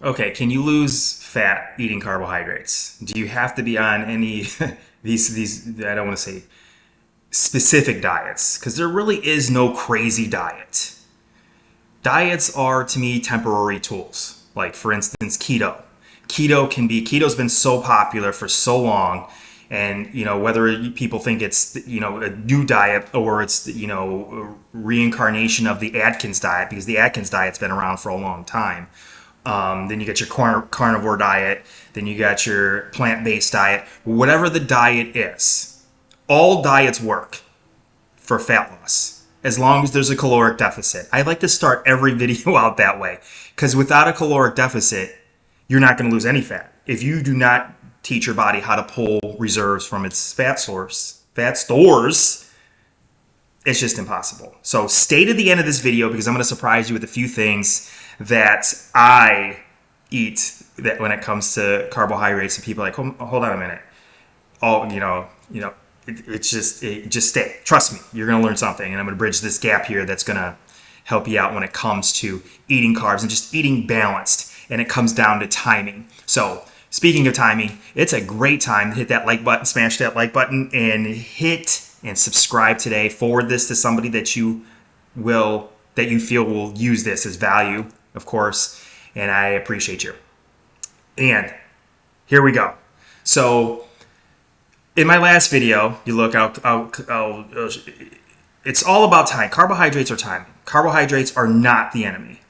Okay, can you lose fat eating carbohydrates? Do you have to be on any these I don't want to say specific diets because there really is no crazy diet. Diets are to me temporary tools. Like for instance, keto. Keto's been so popular for so long, and whether people think it's a new diet or it's a reincarnation of the Atkins diet, because the Atkins diet's been around for a long time. Then you got your carnivore diet. Then you got your plant-based diet. Whatever the diet is, all diets work for fat loss as long as there's a caloric deficit. I like to start every video out that way because without a caloric deficit, you're not going to lose any fat. If you do not teach your body how to pull reserves from its fat stores, it's just impossible. So stay to the end of this video because I'm going to surprise you with a few things that I eat that when it comes to carbohydrates, and people are like, hold on a minute. Oh, just stay. Trust me, you're going to learn something, and I'm going to bridge this gap here that's going to help you out when it comes to eating carbs and just eating balanced. And it comes down to timing. So speaking of timing, it's a great time to hit that like button, smash that like button, and hit and subscribe today. Forward this to somebody that you feel will use this as value, of course. And I appreciate you. And here we go. So in my last video, you look, it's all about time. Carbohydrates are timing. Carbohydrates are not the enemy,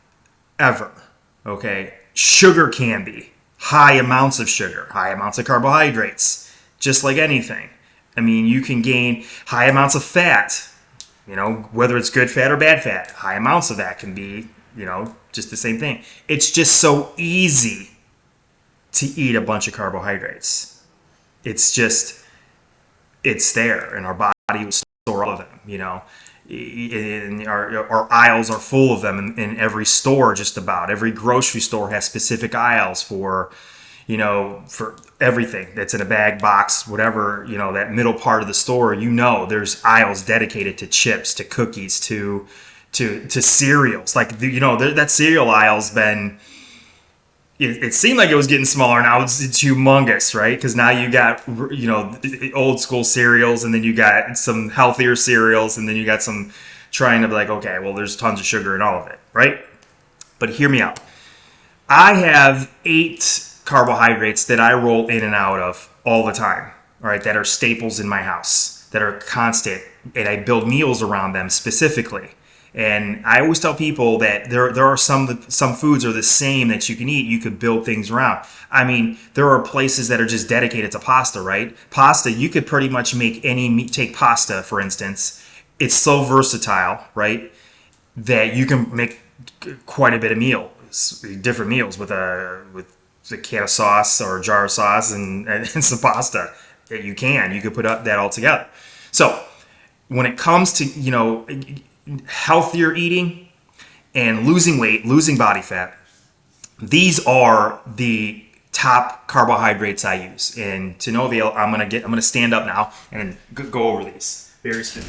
ever. Okay, sugar can be. High amounts of sugar, high amounts of carbohydrates, just like anything. I mean, you can gain high amounts of fat, whether it's good fat or bad fat. High amounts of that can be, just the same thing. It's just so easy to eat a bunch of carbohydrates. It's there, and our body will store all of them, And our aisles are full of them in every store. Just about every grocery store has specific aisles for everything that's in a bag, box, whatever, that middle part of the store. There's aisles dedicated to chips, to cookies, to cereals. Like that cereal aisle's been. It seemed like it was getting smaller. Now it's humongous, right? Because now you got, old school cereals, and then you got some healthier cereals, and then you got some trying to be like, okay, well, there's tons of sugar in all of it, right? But hear me out. I have 8 carbohydrates that I roll in and out of all the time, all right, that are staples in my house, that are constant, and I build meals around them specifically. And I always tell people that there are some foods are the same that you can eat. You could build things around. I mean, there are places that are just dedicated to pasta, right? Pasta, you could pretty much make take pasta, for instance. It's so versatile, right? That you can make quite a bit of different meals with a can of sauce or a jar of sauce and some pasta. You could put that all together. So when it comes to, healthier eating and losing weight, losing body fat, these are the top carbohydrates I use. And to no avail, I'm gonna stand up now and go over these very soon.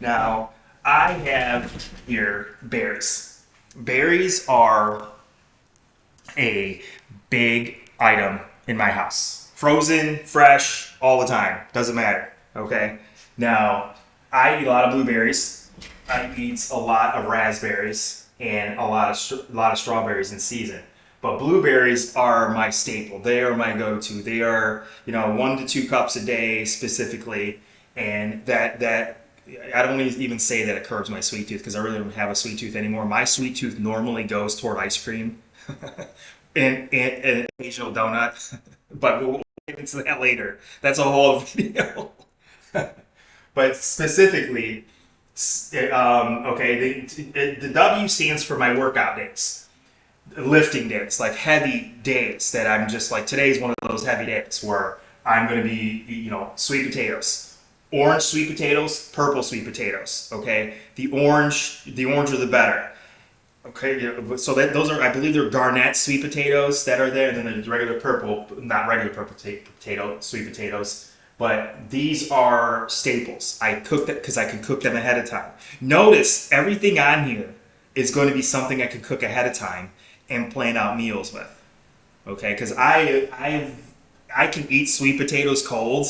Now I have here berries. Berries are a big item in my house. Frozen, fresh, all the time. Doesn't matter. Okay. Now I eat a lot of blueberries. I eat a lot of raspberries and a lot of strawberries in season. But blueberries are my staple. They are my go-to. They are 1 to 2 cups a day specifically, and that I don't even say that it curbs my sweet tooth because I really don't have a sweet tooth anymore. My sweet tooth normally goes toward ice cream and an occasional donut, but we'll get into that later. That's a whole video. But specifically. The W stands for my workout days, lifting days, like heavy days that I'm just like, today's one of those heavy days where I'm going to be, sweet potatoes, orange sweet potatoes, purple sweet potatoes. Okay. The orange are the better. Okay. So those are, I believe they're garnet sweet potatoes that are there. And then there's regular purple, not regular purple sweet potatoes. But these are staples. I cook that because I can cook them ahead of time. Notice everything on here is going to be something I can cook ahead of time. and plan out meals with. Okay, because I can eat sweet potatoes cold,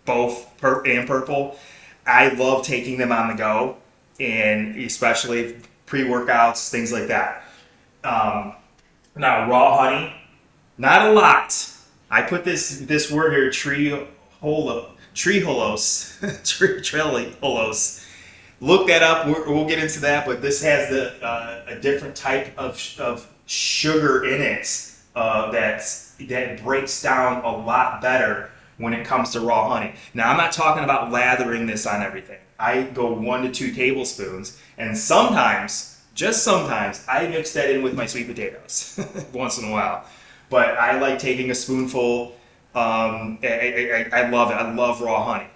both and purple. I love taking them on the go, and especially pre-workouts, things like that. Now, raw honey, not a lot. I put this word here, trehalose, trehalose. Look that up. We'll get into that, but this has a different type of sugar in it that breaks down a lot better when it comes to raw honey. Now, I'm not talking about lathering this on everything. I go 1 to 2 tablespoons, and sometimes, just sometimes, I mix that in with my sweet potatoes once in a while. But I like taking a spoonful. I love it. I love raw honey.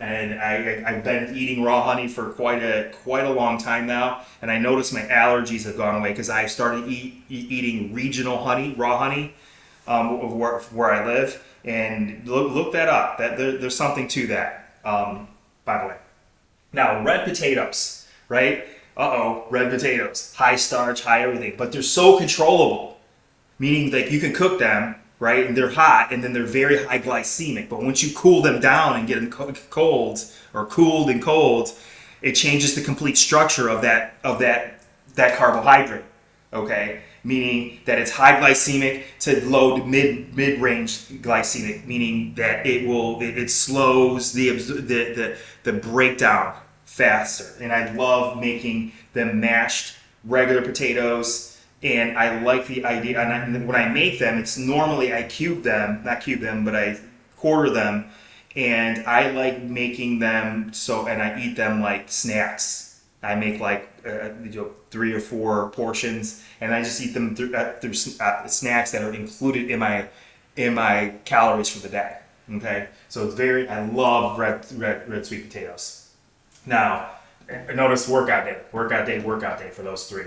And I've been eating raw honey for quite a long time now, and I noticed my allergies have gone away because I started eating regional honey, raw honey, where I live. And look that up. There's something to that. By the way, now red potatoes, right? Red potatoes, high starch, high everything, but they're so controllable. Meaning, like, you can cook them, right, and they're hot, and then they're very high glycemic. But once you cool them down and get them cold, or cooled and cold, it changes the complete structure of that carbohydrate. Okay, meaning that it's high glycemic to low to mid range glycemic, meaning that it slows the breakdown faster. And I love making them mashed regular potatoes. And I like the idea, and when I make them, it's normally I not cube them, but I quarter them, and I like making them and I eat them like snacks. I make like 3 or 4 portions, and I just eat them through snacks that are included in my calories for the day. Okay, so I love red sweet potatoes. Now, notice workout day for those 3.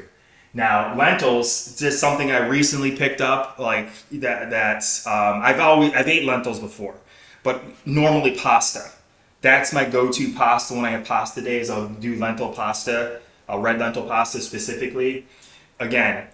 Now, lentils, just something I recently picked up, like I've ate lentils before, but normally pasta. That's my go-to pasta when I have pasta days. I'll do lentil pasta, red lentil pasta specifically. Again,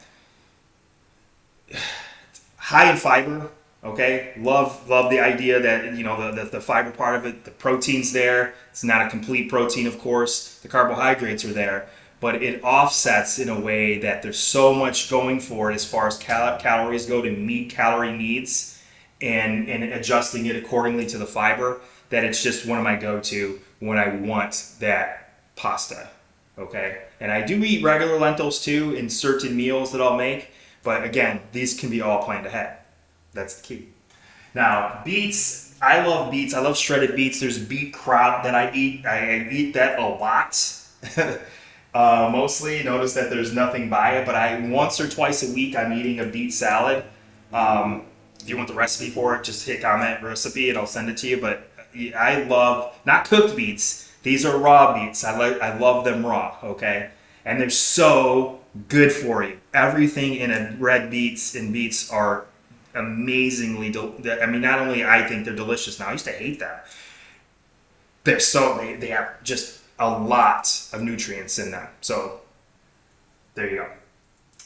high in fiber. Okay, love the idea that the fiber part of it, the protein's there. It's not a complete protein, of course. The carbohydrates are there. But it offsets in a way that there's so much going for it as far as calories go to meet calorie needs and adjusting it accordingly to the fiber, that it's just one of my go-to when I want that pasta. Okay? And I do eat regular lentils too in certain meals that I'll make, but again, these can be all planned ahead. That's the key. Now, beets. I love beets. I love shredded beets. There's beet kraut that I eat. I eat that a lot. Mostly, notice that there's nothing by it, but once or twice a week I'm eating a beet salad. If you want the recipe for it, just hit comment recipe and I'll send it to you. But I love not cooked beets; these are raw beets. I love them raw. Okay, and they're so good for you. Everything in a red beets and beets are amazingly. Not only I think they're delicious now. I used to hate them. They have just a lot of nutrients in them. So there you go.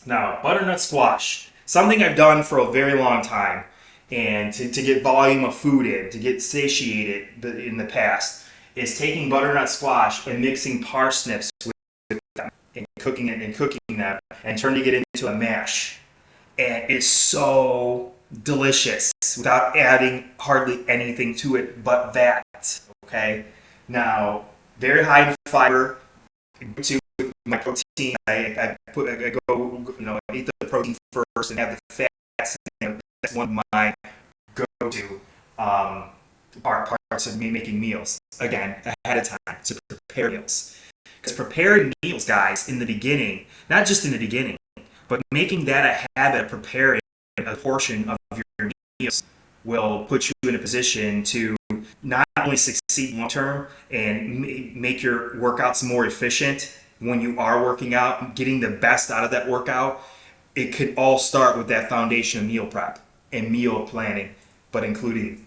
Now, butternut squash. Something I've done for a very long time, and to get volume of food in, to get satiated in the past, is taking butternut squash and mixing parsnips with them and cooking them and turning it into a mash. And it's so delicious without adding hardly anything to it but that. Okay? Now, very high in fiber. To my protein, I eat the protein first and have the fats. That's one of my go-to parts of me making meals. Again, ahead of time to prepare meals. Because preparing meals, guys, in the beginning, not just in the beginning, but making that a habit of preparing a portion of your meals will put you in a position to not only succeed long term and make your workouts more efficient when you are working out, getting the best out of that workout. It could all start with that foundation of meal prep and meal planning, but including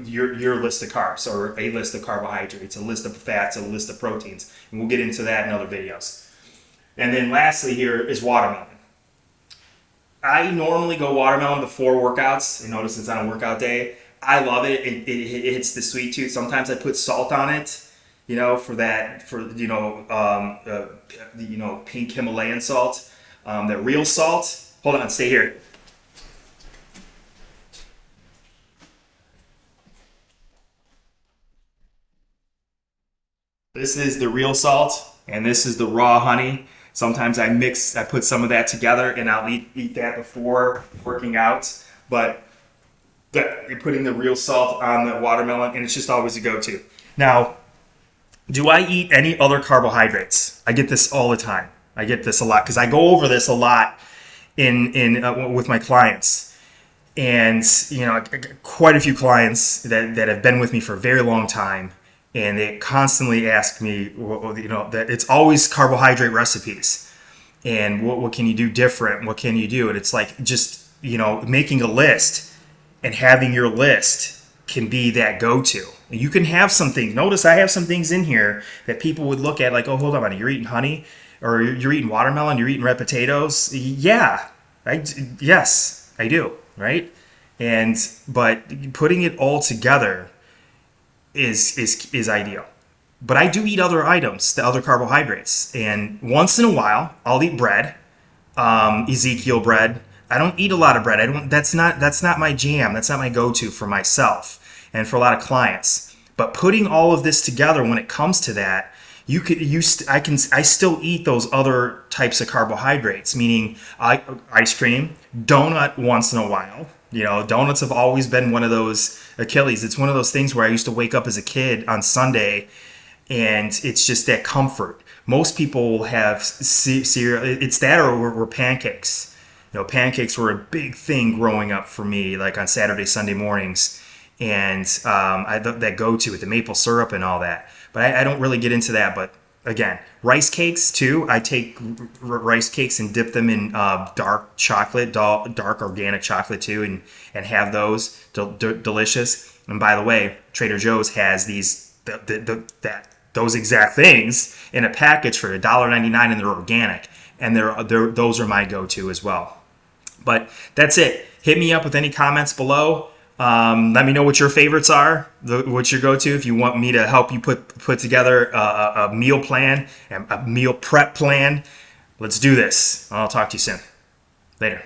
your list of carbs or a list of carbohydrates, a list of fats, a list of proteins. And we'll get into that in other videos. And then lastly here is watermelon. I normally go watermelon before workouts. I notice it's on a workout day. I love it. It hits the sweet tooth. Sometimes I put salt on it, for that, pink Himalayan salt, that real salt. Hold on, stay here. This is the real salt, and this is the raw honey. Sometimes I put some of that together, and I'll eat that before working out. But you're putting the real salt on the watermelon, and it's just always a go-to. Now, do I eat any other carbohydrates? I get this all the time. I get this a lot because I go over this a lot in with my clients, and I got quite a few clients that have been with me for a very long time, and they constantly ask me, that it's always carbohydrate recipes, and what can you do different? What can you do? And it's like just making a list and having your list can be that go-to. You can have something. Notice I have some things in here that people would look at like, oh, hold on, you're eating honey, or you're eating watermelon, you're eating red potatoes. Yeah, yes, I do, right? But putting it all together is ideal. But I do eat other items, the other carbohydrates, and once in a while I'll eat bread, Ezekiel bread. I don't eat a lot of bread. I don't. That's not my jam. That's not my go-to for myself and for a lot of clients. But putting all of this together, when it comes to that, I still eat those other types of carbohydrates, meaning ice cream, donut once in a while. Donuts have always been one of those Achilles. It's one of those things where I used to wake up as a kid on Sunday, and it's just that comfort. Most people will have cereal. It's that or pancakes. Pancakes were a big thing growing up for me, like on Saturday, Sunday mornings, and that go-to with the maple syrup and all that. But I don't really get into that. But again, rice cakes too. I take rice cakes and dip them in dark chocolate, dark organic chocolate too, and have those delicious. And by the way, Trader Joe's has those exact things in a package for $1.99, and they're organic, and those are my go-to as well. But that's it. Hit me up with any comments below. Let me know what your favorites are, what your go-to. If you want me to help you put together a meal plan, a meal prep plan, let's do this. I'll talk to you soon. Later.